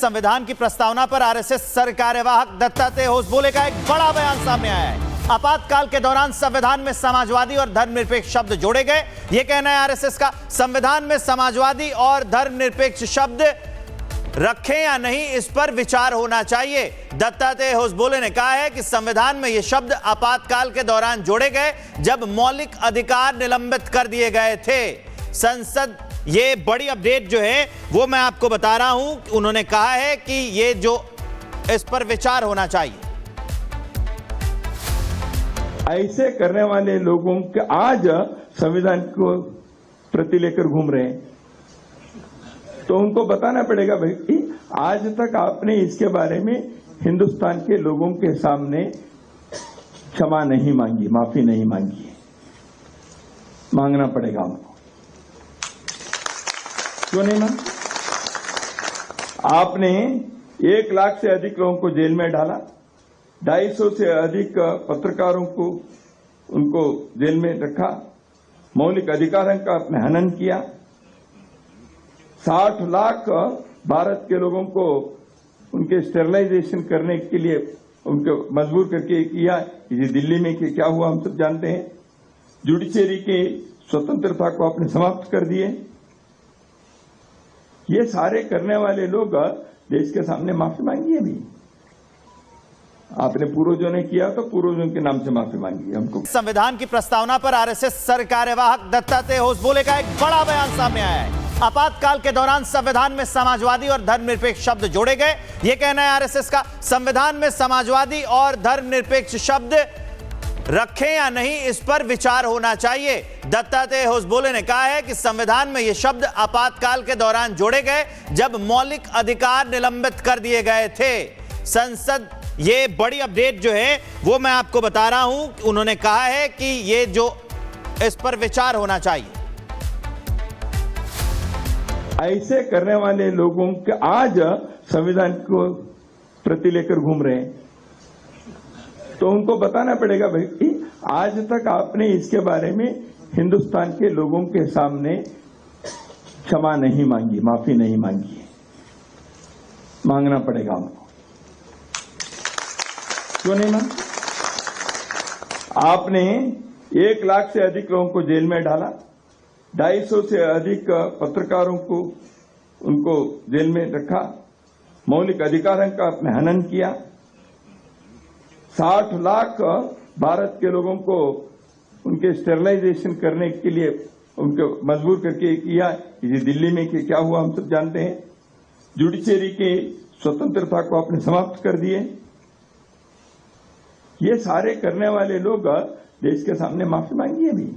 संविधान की प्रस्तावना पर आरएसएस सरकार्यवाहक दत्तात्रेय होसबोले का एक बड़ा बयान सामने आया है। आपातकाल के दौरान संविधान में समाजवादी और धर्मनिरपेक्ष शब्द जोड़े गए। यह कहना है आरएसएस का। संविधान में समाजवादी और धर्मनिरपेक्ष शब्द रखें या नहीं, इस पर विचार होना चाहिए। दत्तात्रेय होसबोले ने कहा है कि संविधान में ये शब्द आपातकाल के दौरान जोड़े गए जब मौलिक अधिकार निलंबित कर दिए गए थे। संसद, ये बड़ी अपडेट जो है वो मैं आपको बता रहा हूं। उन्होंने कहा है कि ये जो इस पर विचार होना चाहिए। ऐसे करने वाले लोगों के आज संविधान को प्रति लेकर घूम रहे हैं, तो उनको बताना पड़ेगा भाई कि आज तक आपने इसके बारे में हिंदुस्तान के लोगों के सामने क्षमा नहीं मांगी, माफी नहीं मांगी है। मांगना पड़ेगा हमको। क्यों नहीं मांग? आपने 1 लाख से अधिक लोगों को जेल में डाला, 250 से अधिक पत्रकारों को उनको जेल में रखा, मौलिक अधिकारों का आपने हनन किया, 60 लाख भारत के लोगों को उनके स्टेरिलाइजेशन करने के लिए उनको मजबूर करके किया। ये दिल्ली में क्या हुआ हम सब जानते हैं। जुडिशरी की स्वतंत्रता को आपने समाप्त कर दिए। ये सारे करने वाले लोग देश के सामने माफी मांगी है। भी आपने पूर्वजों ने किया तो पूर्वजों के नाम से माफी मांगी है हमको। संविधान की प्रस्तावना पर आरएसएस सरकार्यवाहक दत्तात्रेय होसबोले का एक बड़ा बयान सामने आया है। आपातकाल के दौरान संविधान में समाजवादी और धर्मनिरपेक्ष शब्द जोड़े गए। यह कहना है आरएसएस का। संविधान में समाजवादी और धर्मनिरपेक्ष शब्द रखें या नहीं, इस पर विचार होना चाहिए। दत्तात्रेय होसबोले ने कहा है कि संविधान में ये शब्द आपातकाल के दौरान जोड़े गए जब मौलिक अधिकार निलंबित कर दिए गए थे। संसद, ये बड़ी अपडेट जो है वो मैं आपको बता रहा हूं। उन्होंने कहा है कि ये जो इस पर विचार होना चाहिए। ऐसे करने वाले लोगों के आज संविधान को प्रति लेकर घूम रहे हैं, तो उनको बताना पड़ेगा भाई कि आज तक आपने इसके बारे में हिंदुस्तान के लोगों के सामने क्षमा नहीं मांगी, माफी नहीं मांगी है। मांगना पड़ेगा हमको। क्यों नहीं मांग? आपने 1 लाख से अधिक लोगों को जेल में डाला, 250 से अधिक पत्रकारों को उनको जेल में रखा, मौलिक अधिकारों का आपने हनन किया, 60 लाख भारत के लोगों को उनके स्टेरिलाइजेशन करने के लिए उनको मजबूर करके किया। ये दिल्ली में क्या हुआ हम सब जानते हैं। जुडिशरी की स्वतंत्रता को आपने समाप्त कर दिए। ये सारे करने वाले लोग देश के सामने माफी मांगी है। भी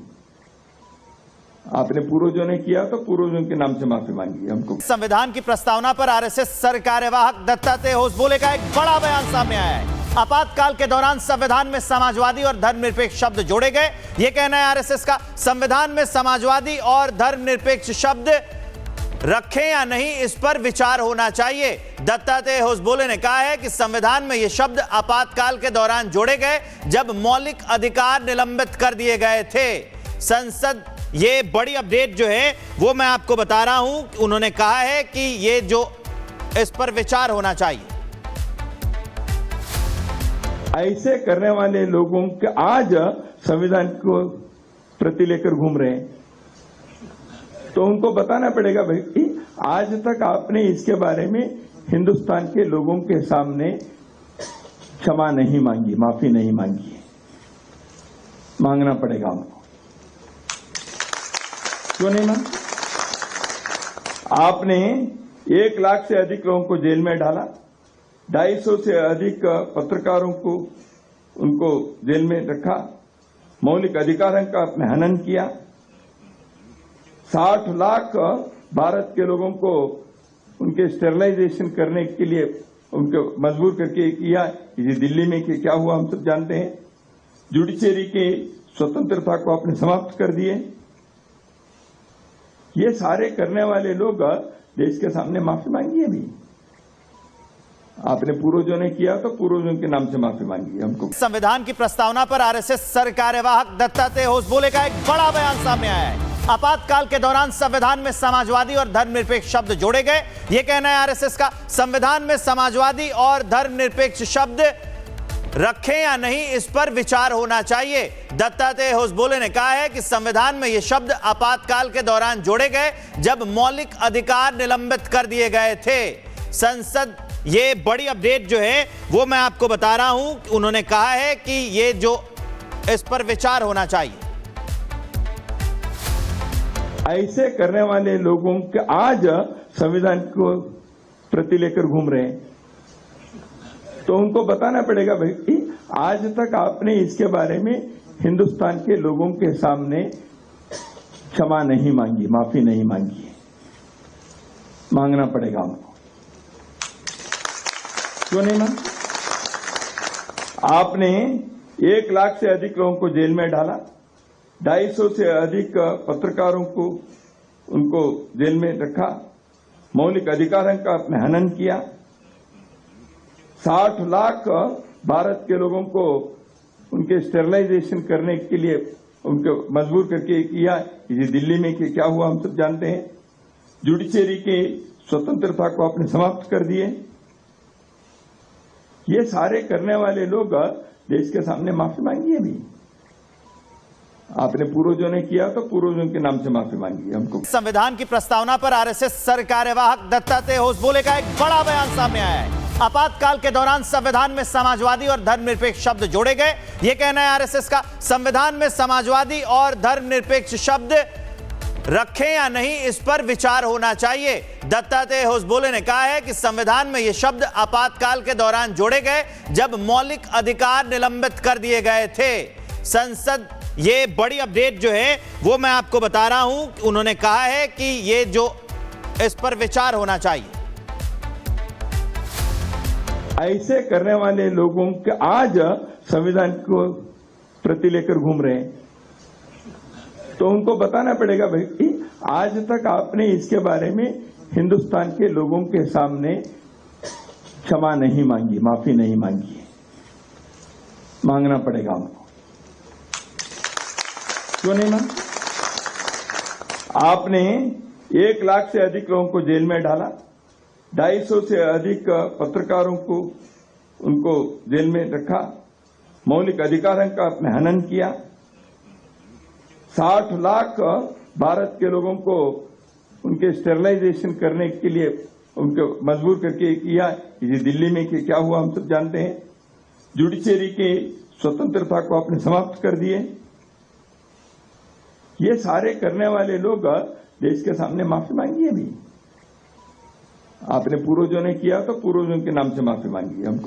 आपने पूर्वजों ने किया तो पूर्वजों के नाम से माफी मांगी है हमको। संविधान की प्रस्तावना पर आरएसएस सरकार्यवाहक दत्तात्रेय होसबोले का एक बड़ा बयान सामने आया है। आपातकाल के दौरान संविधान में समाजवादी और धर्मनिरपेक्ष शब्द जोड़े गए। यह कहना है आरएसएस का। संविधान में समाजवादी और धर्मनिरपेक्ष शब्द रखें या नहीं, इस पर विचार होना चाहिए। दत्तात्रेय होसबोले ने कहा है कि संविधान में ये शब्द आपातकाल के दौरान जोड़े गए जब मौलिक अधिकार निलंबित कर दिए गए थे। संसद, ये बड़ी अपडेट जो है वो मैं आपको बता रहा हूं। उन्होंने कहा है कि ये जो इस पर विचार होना चाहिए। ऐसे करने वाले लोगों के आज संविधान को प्रति लेकर घूम रहे हैं, तो उनको बताना पड़ेगा भाई कि आज तक आपने इसके बारे में हिंदुस्तान के लोगों के सामने क्षमा नहीं मांगी, माफी नहीं मांगी है। मांगना पड़ेगा हमको। क्यों नहीं मांग? आपने 1 लाख से अधिक लोगों को जेल में डाला, 250 से अधिक पत्रकारों को उनको जेल में रखा, मौलिक अधिकारों का आपने हनन किया, 60 लाख भारत के लोगों को उनके स्टेरिलाइजेशन करने के लिए उनको मजबूर करके किया। ये दिल्ली में क्या हुआ हम सब जानते हैं। जुडिशरी की स्वतंत्रता को आपने समाप्त कर दिए। ये सारे करने वाले लोग देश के सामने माफी मांगी है। भी आपने पूर्वजों ने किया तो पूर्वजों के नाम से माफी मांगी है हमको। संविधान की प्रस्तावना पर आरएसएस सरकार्यवाहक दत्तात्रेय होसबोले का एक बड़ा बयान सामने आया है। आपातकाल के दौरान संविधान में समाजवादी और धर्मनिरपेक्ष शब्द जोड़े गए। यह कहना है आरएसएस का। संविधान में समाजवादी और धर्मनिरपेक्ष शब्द रखें या नहीं, इस पर विचार होना चाहिए। दत्तात्रेय होसबोले ने कहा है कि संविधान में ये शब्द आपातकाल के दौरान जोड़े गए जब मौलिक अधिकार निलंबित कर दिए गए थे। संसद, ये बड़ी अपडेट जो है वो मैं आपको बता रहा हूं। उन्होंने कहा है कि ये जो इस पर विचार होना चाहिए। ऐसे करने वाले लोगों के आज संविधान को प्रति लेकर घूम रहे हैं, तो उनको बताना पड़ेगा भाई, आज तक आपने इसके बारे में हिंदुस्तान के लोगों के सामने क्षमा नहीं मांगी, माफी नहीं मांगी। मांगना पड़ेगा हमको। क्यों नहीं मांग? आपने 1 लाख से अधिक लोगों को जेल में डाला, 250 से अधिक पत्रकारों को उनको जेल में रखा, मौलिक अधिकारों का आपने हनन किया, 60 लाख भारत के लोगों को उनके स्टेरिलाइजेशन करने के लिए उनको मजबूर करके किया। ये दिल्ली में कि क्या हुआ हम सब जानते हैं। जुडिशरी की स्वतंत्रता को आपने समाप्त कर दिए। ये सारे करने वाले लोग देश के सामने माफी मांगी है। भी आपने पूर्वजों ने किया तो पूर्वजों के नाम से माफी मांगी हमको। संविधान की प्रस्तावना पर आरएसएस कार्यवाहक दत्तात्रेय होसबोले का एक बड़ा बयान सामने आया है। आपातकाल के दौरान संविधान में समाजवादी और धर्मनिरपेक्ष शब्द जोड़े गए। यह कहना है आरएसएस का। संविधान में समाजवादी और धर्मनिरपेक्ष शब्द रखें या नहीं, इस पर विचार होना चाहिए। दत्तात्रेय होसबोले ने कहा है कि संविधान में ये शब्द आपातकाल के दौरान जोड़े गए जब मौलिक अधिकार निलंबित कर दिए गए थे। संसद, ये बड़ी अपडेट जो है वो मैं आपको बता रहा हूं। उन्होंने कहा है कि ये जो इस पर विचार होना चाहिए। ऐसे करने वाले लोगों के आज संविधान को प्रति लेकर घूम रहे हैं, तो उनको बताना पड़ेगा भाई, आज तक आपने इसके बारे में हिंदुस्तान के लोगों के सामने क्षमा नहीं मांगी, माफी नहीं मांगी। मांगना पड़ेगा हमको। क्यों नहीं मांग? आपने 1 लाख से अधिक लोगों को जेल में डाला, 250 से अधिक पत्रकारों को उनको जेल में रखा, मौलिक अधिकारों का आपने हनन किया, 60 लाख भारत के लोगों को उनके स्टेरिलाइजेशन करने के लिए उनको मजबूर करके किया। ये दिल्ली में कि क्या हुआ हम सब जानते हैं। जुडिशरी की स्वतंत्रता को आपने समाप्त कर दिए। ये सारे करने वाले लोग देश के सामने माफी मांगी है। भी आपने पूर्वजों ने किया तो पूर्वजों के नाम से माफी मांगी हमको।